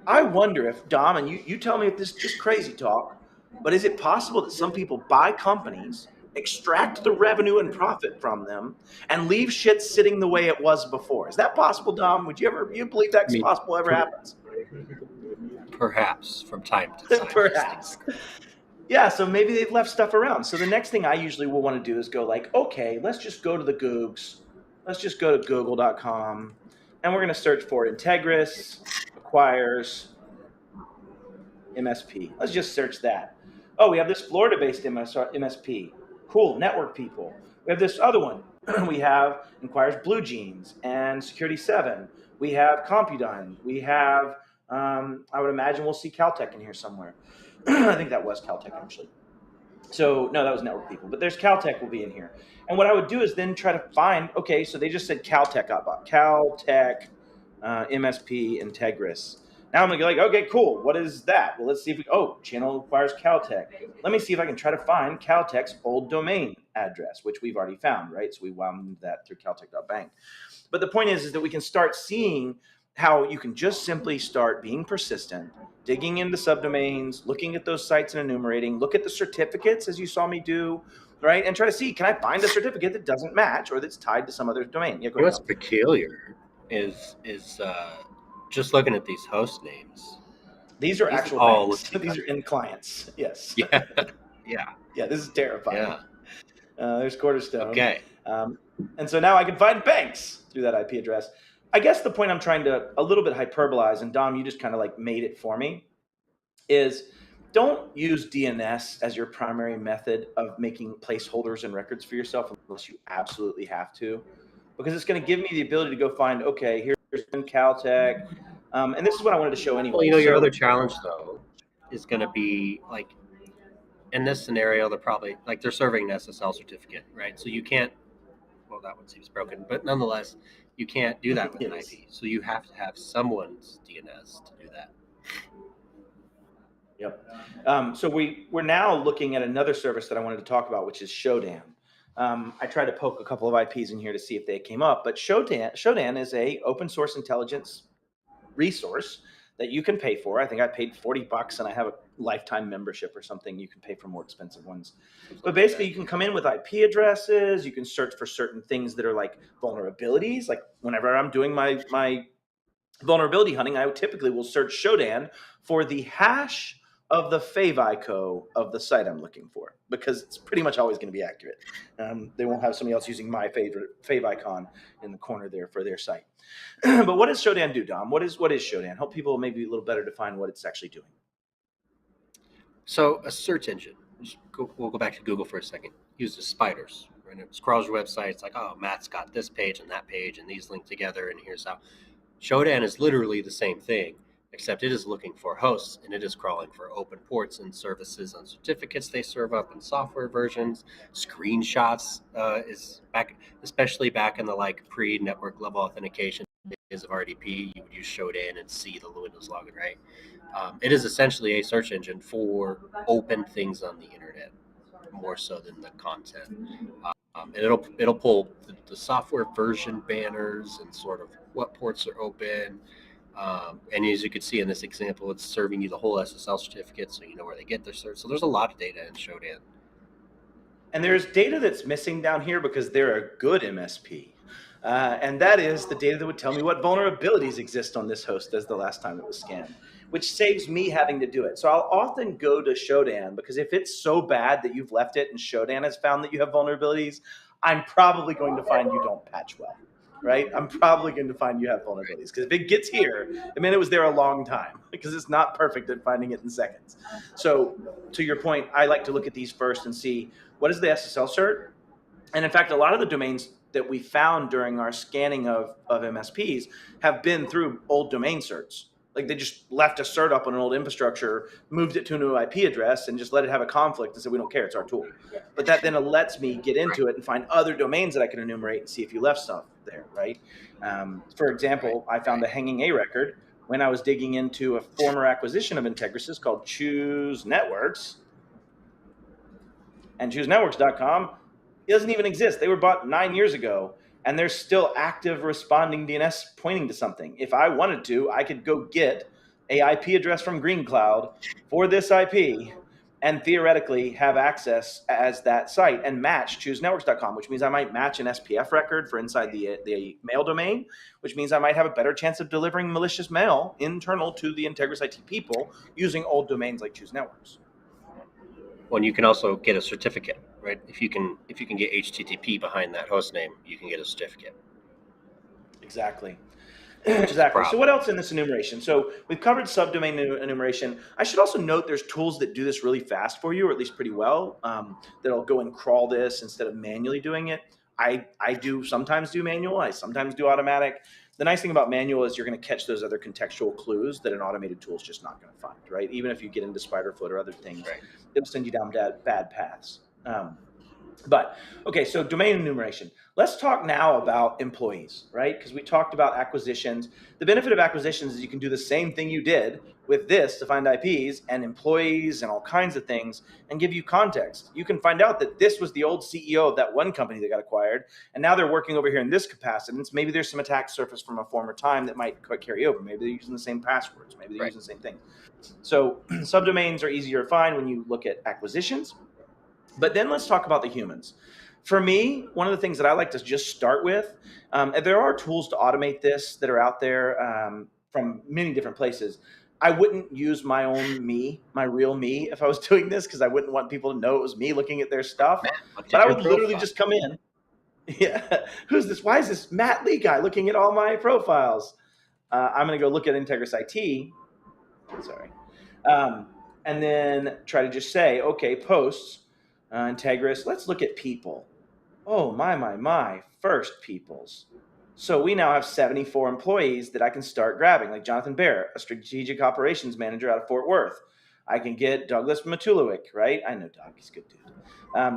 I wonder if, Dom, and you tell me if this is just crazy talk, but is it possible that some people buy companies, extract the revenue and profit from them, and leave shit sitting the way it was before? Is that possible, Dom? Would you believe that's possible ever happens?
Perhaps from time to time.
Perhaps. Yeah, so maybe they've left stuff around. So the next thing I usually will want to do is go like, okay, let's just go to the Googs. Let's just go to google.com, and we're going to search for Integris acquires MSP. Let's just search that. Oh, we have this Florida-based MSP. Cool, network people. We have this other one. We have acquires Blue Jeans and Security 7. We have Compudine. We have, I would imagine we'll see Caltech in here somewhere. I think that was Caltech, actually. So, no, that was network people. But there's Caltech will be in here. And what I would do is then try to find, okay, so they just said Caltech up. Caltech, MSP, Integris. Now I'm going to go like, okay, cool. What is that? Well, let's see if channel acquires Caltech. Let me see if I can try to find Caltech's old domain address, which we've already found, right? So we wound that through caltech.bank. But the point is that we can start seeing how you can just simply start being persistent, digging into subdomains, looking at those sites and enumerating, look at the certificates as you saw me do, right? And try to see, can I find a certificate that doesn't match or that's tied to some other domain? Yeah, go ahead.
What's peculiar is just looking at these host names.
These are actual banks. These are in clients. Yes.
Yeah.
Yeah, this is terrifying.
Yeah.
There's Cornerstone.
Okay.
And so now I can find banks through that IP address. I guess the point I'm trying to a little bit hyperbolize, and Dom, you just kind of like made it for me, is don't use DNS as your primary method of making placeholders and records for yourself unless you absolutely have to, because it's going to give me the ability to go find, okay, here's Caltech, and this is what I wanted to show anyway.
Well, your other challenge though is going to be like, in this scenario, they're serving an SSL certificate, right? So you can't. Well, that one seems broken, but nonetheless, you can't do that with an IP. So you have to have someone's DNS to do that.
Yep. So we're now looking at another service that I wanted to talk about, which is Shodan. I tried to poke a couple of IPs in here to see if they came up, but Shodan is a open source intelligence resource that you can pay for. I think I paid $40 and I have a lifetime membership or something. You can pay for more expensive ones. But basically you can come in with IP addresses. You can search for certain things that are like vulnerabilities. Like whenever I'm doing my vulnerability hunting, I typically will search Shodan for the hash of the favicon of the site I'm looking for, because it's pretty much always going to be accurate. They won't have somebody else using my favorite favicon in the corner there for their site. But what does Shodan do, Dom? What is Shodan? Help people maybe a little better define what it's actually doing.
So a search engine, we'll go back to Google for a second, uses spiders. Right? It scrolls your website, it's like, oh, Matt's got this page and that page and these link together and here's how. Shodan is literally the same thing, except it is looking for hosts and it is crawling for open ports and services and certificates they serve up in software versions. Screenshots is back, especially back in the like pre-network level authentication days of RDP. You would use Shodan and see the Windows login, right? It is essentially a search engine for open things on the internet, more so than the content. And it'll pull the software version banners and sort of what ports are open. And as you can see in this example, it's serving you the whole SSL certificate, so you know where they get their cert. So there's a lot of data in Shodan.
And there's data that's missing down here because they're a good MSP. And that is the data that would tell me what vulnerabilities exist on this host as the last time it was scanned, which saves me having to do it. So I'll often go to Shodan because if it's so bad that you've left it and Shodan has found that you have vulnerabilities, I'm probably going to find you don't patch well, right? I'm probably going to find you have vulnerabilities, because if it gets here, I mean, it was there a long time, because it's not perfect at finding it in seconds. So to your point, I like to look at these first and see what is the SSL cert. And in fact, a lot of the domains that we found during our scanning of MSPs have been through old domain certs. Like they just left a cert up on an old infrastructure, moved it to a new IP address, and just let it have a conflict and said, we don't care, it's our tool. But that then lets me get into it and find other domains that I can enumerate and see if you left stuff there, right? For example, I found a hanging A record when I was digging into a former acquisition of Integrisys called Choose Networks. And ChooseNetworks.com doesn't even exist. They were bought 9 years ago, and they're still active responding DNS pointing to something. If I wanted to, I could go get a IP address from Green Cloud for this IP and theoretically have access as that site and match ChooseNetworks.com, which means I might match an SPF record for inside the mail domain, which means I might have a better chance of delivering malicious mail internal to the Integris IT people using old domains like Choose Networks.
Well, you can also get a certificate, right? If you can get HTTP behind that host name, you can get a certificate.
Exactly. Exactly. So what else in this enumeration? So we've covered subdomain enumeration. I should also note there's tools that do this really fast for you, or at least pretty well, that'll go and crawl this instead of manually doing it. I do sometimes do manual. I sometimes do automatic. The nice thing about manual is you're going to catch those other contextual clues that an automated tool is just not going to find, right? Even if you get into Spiderfoot or other things, it'll send you down bad paths. But okay, so domain enumeration. Let's talk now about employees, right? Because we talked about acquisitions. The benefit of acquisitions is you can do the same thing you did with this to find IPs and employees and all kinds of things and give you context. You can find out that this was the old CEO of that one company that got acquired, and now they're working over here in this capacity. And maybe there's some attack surface from a former time that might carry over. Maybe they're using the same passwords. Maybe they're using the same thing. So subdomains are easier to find when you look at acquisitions. But then let's talk about the humans. For me, one of the things that I like to just start with, there are tools to automate this that are out there from many different places. I wouldn't use my own me, my real me, if I was doing this, because I wouldn't want people to know it was me looking at their stuff. But I would literally just come in. Yeah, who's this? Why is this Matt Lee guy looking at all my profiles? I'm going to go look at Integris IT. Sorry. And then try to just say, okay, posts. Integris, let's look at people. Oh, my, first peoples. So we now have 74 employees that I can start grabbing, like Jonathan Barrett, a strategic operations manager out of Fort Worth. I can get Douglas Matulowick, right? I know Doug, he's a good dude.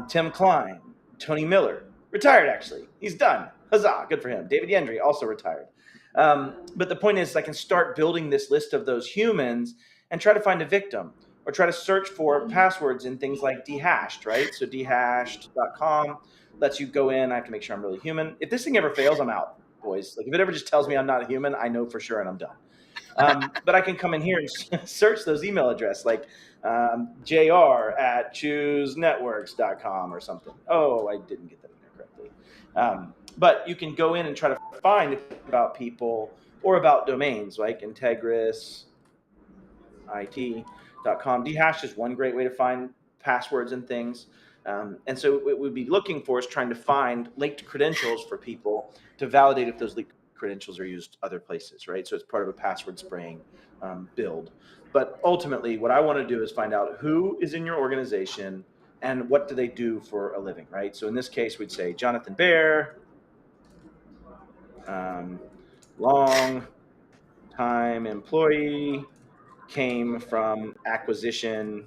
Tim Klein, Tony Miller, retired actually. He's done. Huzzah, good for him. David Yendry, also retired. But the point is I can start building this list of those humans and try to find a victim. Or try to search for passwords in things like dehashed, right? So dehashed.com lets you go in. I have to make sure I'm really human. If this thing ever fails, I'm out, boys. Like if it ever just tells me I'm not a human, I know for sure and I'm done. But I can come in here and search those email addresses like jr@choosenetworks.com or something. Oh, I didn't get that in there correctly. But you can go in and try to find about people or about domains like Integris, IT.com. Dehash is one great way to find passwords and things. And so what we'd be looking for is trying to find linked credentials for people to validate if those linked credentials are used other places, right? So it's part of a password spraying build. But ultimately, what I want to do is find out who is in your organization and what do they do for a living, right? So in this case, we'd say Jonathan Bear, long time employee, came from acquisition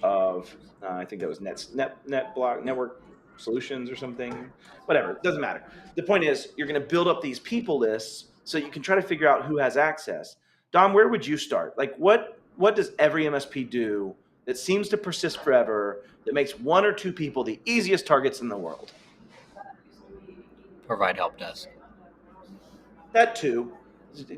of I think that was Network Solutions or something. Whatever, it doesn't matter. The point is you're going to build up these people lists so you can try to figure out who has access. Dom, where would you start? Like what does every MSP do that seems to persist forever that makes one or two people the easiest targets in the world?
Provide help desk.
That too.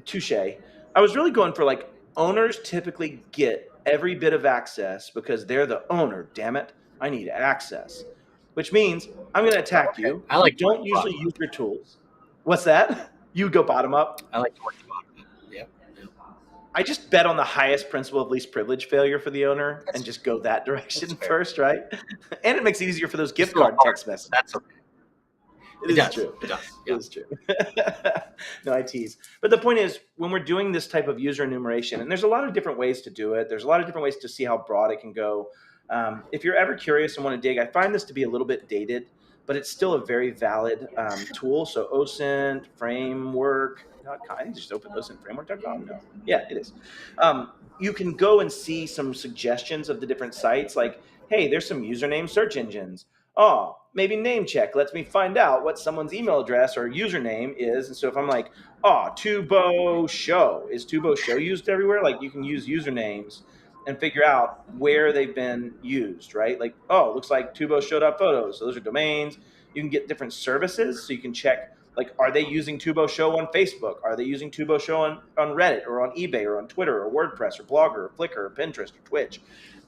Touche. I was really going for like owners typically get every bit of access because they're the owner. Damn it. I need access, which means I'm going to attack you.
I like
don't usually use your tools. What's that? You go bottom up.
I like to work the bottom up. Yep.
I just bet on the highest principle of least privilege failure for the owner and just go that direction first, right? And it makes it easier for those gift card text messages.
That's okay.
It is true.
It does.
It is true. No, I tease. But the point is, when we're doing this type of user enumeration, and there's a lot of different ways to do it. There's a lot of different ways to see how broad it can go. If you're ever curious and want to dig, I find this to be a little bit dated, but it's still a very valid tool. So OSINT, framework.com. I think just open OSINTframework.com. No. Yeah, it is. You can go and see some suggestions of the different sites. Like, hey, there's some username search engines. Oh, maybe name check lets me find out what someone's email address or username is. And so if I'm like, oh, Tubo Show, is Tubo Show used everywhere? Like, you can use usernames and figure out where they've been used, right? Like, oh, looks like TuboShow.photos. So those are domains. You can get different services. So you can check, like, are they using Tubo Show on Facebook? Are they using Tubo Show on Reddit or on eBay or on Twitter or WordPress or Blogger or Flickr or Pinterest or Twitch?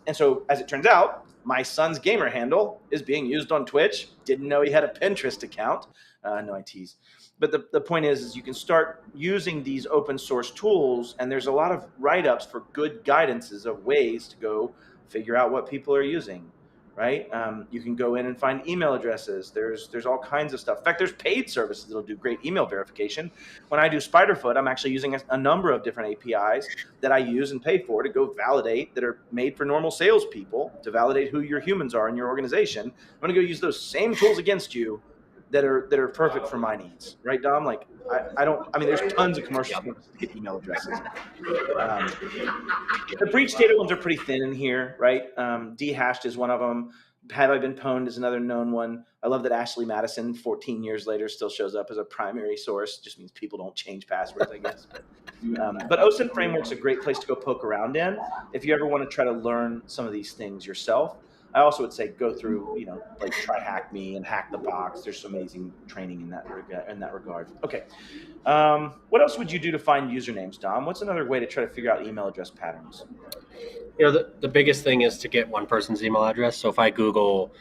And so as it turns out, my son's gamer handle is being used on Twitch. Didn't know he had a Pinterest account. No, I tease. But the point is you can start using these open source tools, and there's a lot of write-ups for good guidances of ways to go figure out what people are using, right? You can go in and find email addresses. There's all kinds of stuff. In fact, there's paid services that'll do great email verification. When I do Spiderfoot, I'm actually using a number of different APIs that I use and pay for to go validate, that are made for normal salespeople, to validate who your humans are in your organization. I'm going to go use those same tools against you that are perfect for my needs, right, Dom? Like, I mean, there's tons of commercials to get email addresses. The breach data ones are pretty thin in here, right? Dehashed is one of them. Have I been pwned is another known one. I love that Ashley Madison, 14 years later, still shows up as a primary source. Just means people don't change passwords, I guess. But OSINT Framework's a great place to go poke around in if you ever want to try to learn some of these things yourself. I also would say go through, like try Hack Me and Hack the Box. There's some amazing training in that regard. Okay. What else would you do to find usernames, Dom? What's another way to try to figure out email address patterns?
The biggest thing is to get one person's email address. So if I Google,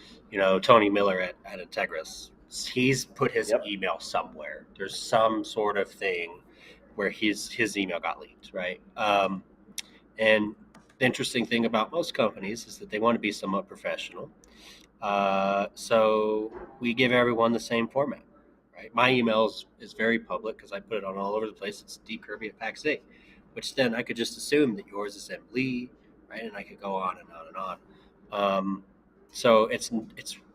Tony Miller at Integris, he's put his email somewhere. There's some sort of thing where his email got leaked, right? And the interesting thing about most companies is that they want to be somewhat professional. So we give everyone the same format, right? My email is very public because I put it on all over the place. It's dkirby@pax8, which then I could just assume that yours is Lee, right? And I could go on and on and on. So it's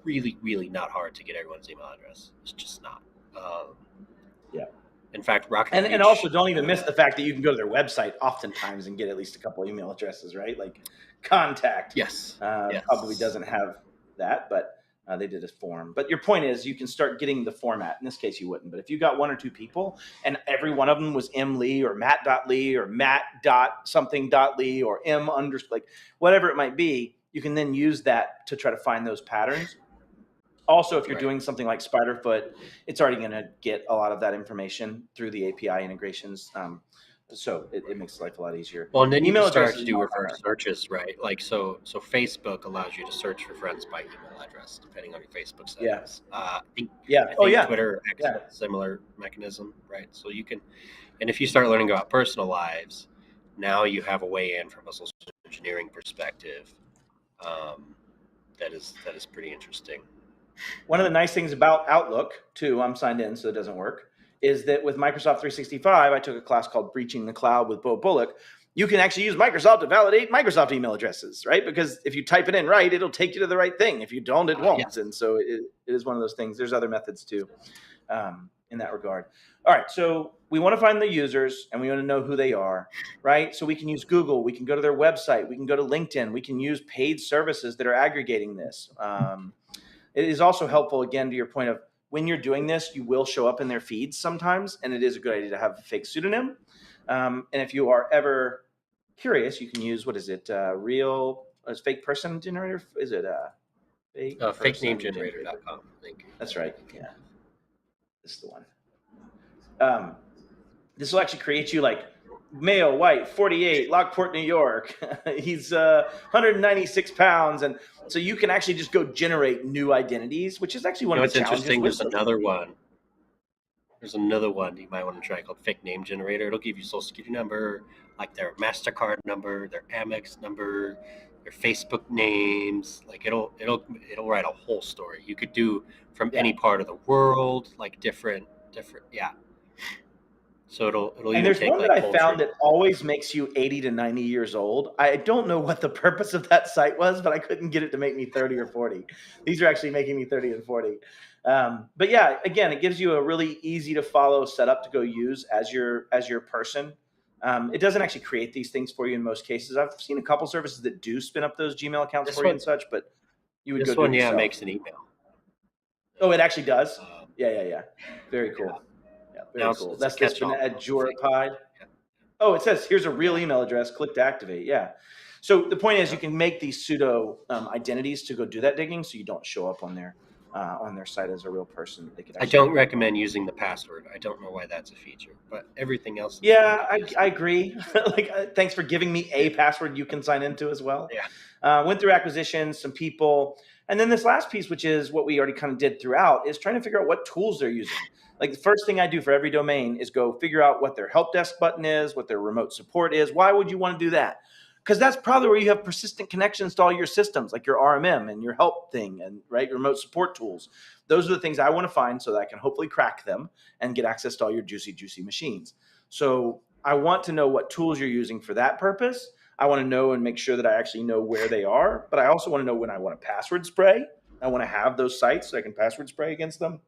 really, really not hard to get everyone's email address. It's just not.
Yeah.
In fact,
and also don't even miss the fact that you can go to their website oftentimes and get at least a couple email addresses, right? Like Contact.
Yes.
Probably doesn't have that, but they did a form. But your point is you can start getting the format. In this case, you wouldn't. But if you got one or two people and every one of them was Lee or Matt.Lee or Matt.something.Lee or like whatever it might be, you can then use that to try to find those patterns. Also, if you're doing something like Spiderfoot, it's already going to get a lot of that information through the API integrations. So it makes life a lot easier.
Well, and then you can start to do reverse searches, right? Like, so Facebook allows you to search for friends by email address, depending on your Facebook settings. I think Twitter has a similar mechanism, right? So you can, and if you start learning about personal lives, now you have a way in from a social engineering perspective. That is pretty interesting.
One of the nice things about Outlook, too, I'm signed in so it doesn't work, is that with Microsoft 365, I took a class called Breaching the Cloud with Bo Bullock. You can actually use Microsoft to validate Microsoft email addresses, right? Because if you type it in right, it'll take you to the right thing. If you don't, it won't. Yes. And so it is one of those things. There's other methods, too, in that regard. All right, so we want to find the users, and we want to know who they are, right? So we can use Google. We can go to their website. We can go to LinkedIn. We can use paid services that are aggregating this. It is also helpful, again, to your point of when you're doing this, you will show up in their feeds sometimes, and it is a good idea to have a fake pseudonym. And if you are ever curious, you can use, fake person generator? Is it
fakenamegenerator.com, I think.
That's right, yeah. This is the one. This will actually create you like male, white, 48, Lockport, New York. He's 196 pounds. And so you can actually just go generate new identities, which is actually one of the challenges.
Interesting. There's another one. There's another one you might want to try called Fake Name Generator. It'll give you social security number, like their MasterCard number, their Amex number, their Facebook names. Like it'll write a whole story. You could do from any part of the world, like different, yeah. So it'll
And
even
there's
take
one that
like
I
culture.
found that always makes you 80 to 90 years old. I don't know what the purpose of that site was, but I couldn't get it to make me 30 or 40. These are actually making me 30 and 40. But yeah, again, it gives you a really easy to follow setup to go use as your person. It doesn't actually create these things for you in most cases. I've seen a couple services that do spin up those Gmail accounts for you and such, but you would go do it yourself.
Makes an email.
Oh, it actually does? Yeah. Very cool. Yeah, very cool. That's this Jurapide. Oh, it says here's a real email address. Click to activate. Yeah. So the point is, you can make these pseudo identities to go do that digging, so you don't show up on their site as a real person. They could.
I don't recommend using the password. I don't know why that's a feature, but everything else.
Yeah, I agree. Thanks for giving me a password you can sign into as well.
Yeah.
Went through acquisitions, some people, and then this last piece, which is what we already kind of did throughout, is trying to figure out what tools they're using. Like the first thing I do for every domain is go figure out what their help desk button is, what their remote support is. Why would you want to do that? Because that's probably where you have persistent connections to all your systems, like your RMM and your help thing and your remote support tools. Those are the things I want to find so that I can hopefully crack them and get access to all your juicy machines. So I want to know what tools you're using for that purpose. I want to know and make sure that I actually know where they are, but I also want to know when I want to password spray. I want to have those sites so I can password spray against them.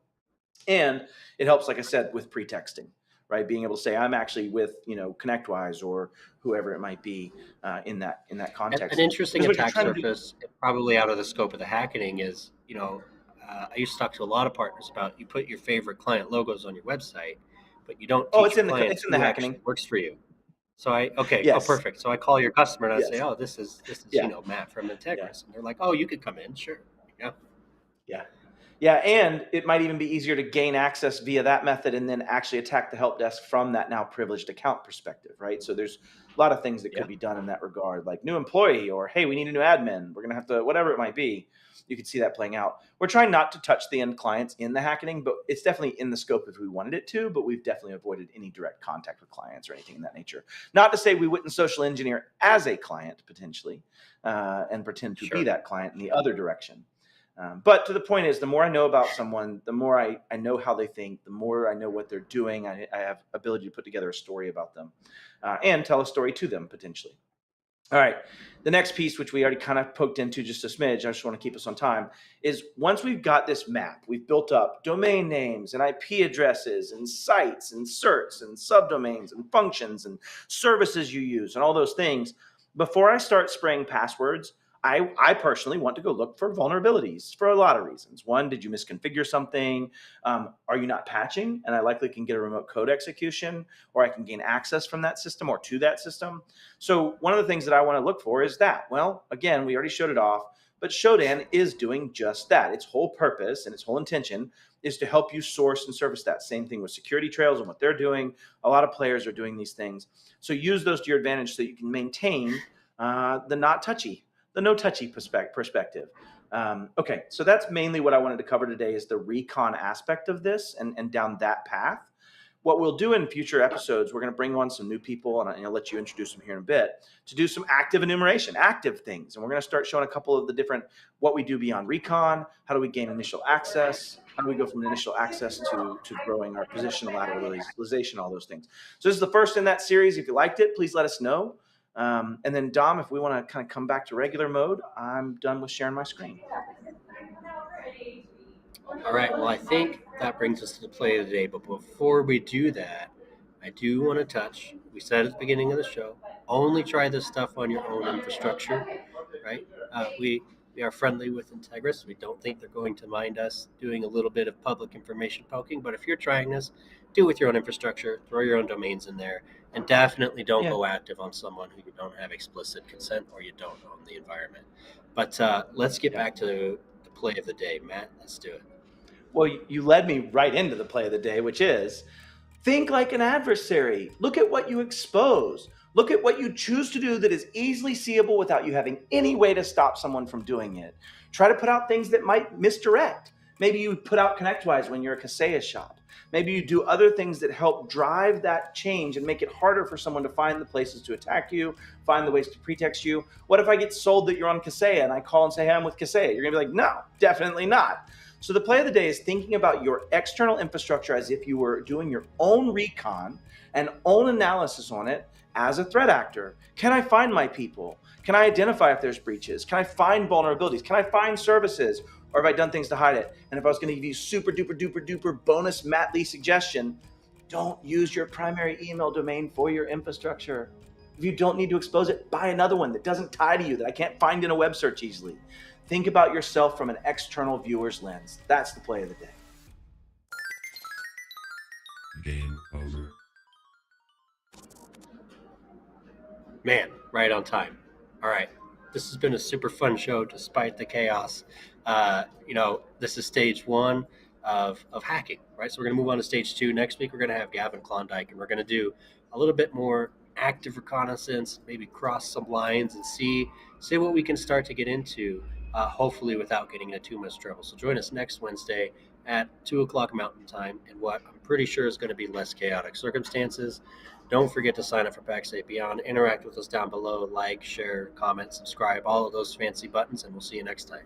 And it helps, like I said, with pretexting, right? Being able to say I'm actually with, ConnectWise or whoever it might be in that context.
An interesting attack surface, probably out of the scope of the hacking, is I used to talk to a lot of partners about you put your favorite client logos on your website, but you don't.
It's in the hacking.
Works for you. So
Yes.
Oh, perfect. So I call your customer and I say, oh, this is
Yeah.
Matt from Integris, and they're like, oh, you could come in, sure.
Yeah, and it might even be easier to gain access via that method and then actually attack the help desk from that now privileged account perspective, right? So there's a lot of things that could be done in that regard, like new employee or, hey, we need a new admin. We're going to have to, whatever it might be, you could see that playing out. We're trying not to touch the end clients in the hacking, but it's definitely in the scope if we wanted it to, but we've definitely avoided any direct contact with clients or anything in that nature. Not to say we wouldn't social engineer as a client potentially and pretend to be that client in the other direction. But to the point is, the more I know about someone, the more I know how they think, the more I know what they're doing. I have ability to put together a story about them and tell a story to them potentially. All right. The next piece, which we already kind of poked into just a smidge, I just want to keep us on time, is once we've got this map, we've built up domain names and IP addresses and sites and certs and subdomains and functions and services you use and all those things. Before I start spraying passwords, I personally want to go look for vulnerabilities for a lot of reasons. One, did you misconfigure something? Are you not patching? And I likely can get a remote code execution, or I can gain access from that system or to that system. So one of the things that I want to look for is that. Well, again, we already showed it off, but Shodan is doing just that. Its whole purpose and its whole intention is to help you source and service that. Same thing with security trails and what they're doing. A lot of players are doing these things. So use those to your advantage so you can maintain the no touchy perspective. Okay, so that's mainly what I wanted to cover today is the recon aspect of this and down that path. What we'll do in future episodes, we're going to bring on some new people, and I'll let you introduce them here in a bit, to do some active enumeration, active things. And we're going to start showing a couple of the different, what we do beyond recon, how do we gain initial access, how do we go from initial access to growing our position, lateralization, all those things. So this is the first in that series. If you liked it, please let us know. And then Dom, if we want to kind of come back to regular mode, I'm done with sharing my screen.
All right, well, I think that brings us to the play of the day. But before we do that, I do want to touch, we said at the beginning of the show, only try this stuff on your own infrastructure, right? We are friendly with Integris. We don't think they're going to mind us doing a little bit of public information poking. But if you're trying this, do it with your own infrastructure, throw your own domains in there, and definitely don't go active on someone who you don't have explicit consent or you don't own the environment. But let's get back to the play of the day. Matt, let's do it.
Well, you led me right into the play of the day, which is think like an adversary. Look at what you expose. Look at what you choose to do that is easily seeable without you having any way to stop someone from doing it. Try to put out things that might misdirect. Maybe you put out ConnectWise when you're a Kaseya shop. Maybe you do other things that help drive that change and make it harder for someone to find the places to attack you, find the ways to pretext you. What if I get sold that you're on Kaseya and I call and say, hey, I'm with Kaseya? You're gonna be like, no, definitely not. So the play of the day is thinking about your external infrastructure as if you were doing your own recon and own analysis on it as a threat actor. Can I find my people? Can I identify if there's breaches? Can I find vulnerabilities? Can I find services? Or have I done things to hide it? And if I was going to give you super duper duper duper bonus Matt Lee suggestion, don't use your primary email domain for your infrastructure. If you don't need to expose it, buy another one that doesn't tie to you, that I can't find in a web search easily. Think about yourself from an external viewer's lens. That's the play of the day.
Game over.
Man, right on time. All right. This has been a super fun show despite the chaos. This is stage one of hacking, right? So we're going to move on to stage two. Next week, we're going to have Gavin Klondike, and we're going to do a little bit more active reconnaissance, maybe cross some lines and see what we can start to get into, hopefully without getting into too much trouble. So join us next Wednesday at 2 o'clock Mountain Time in what I'm pretty sure is going to be less chaotic circumstances. Don't forget to sign up for PaxSafe Beyond. Interact with us down below. Like, share, comment, subscribe, all of those fancy buttons, and we'll see you next time.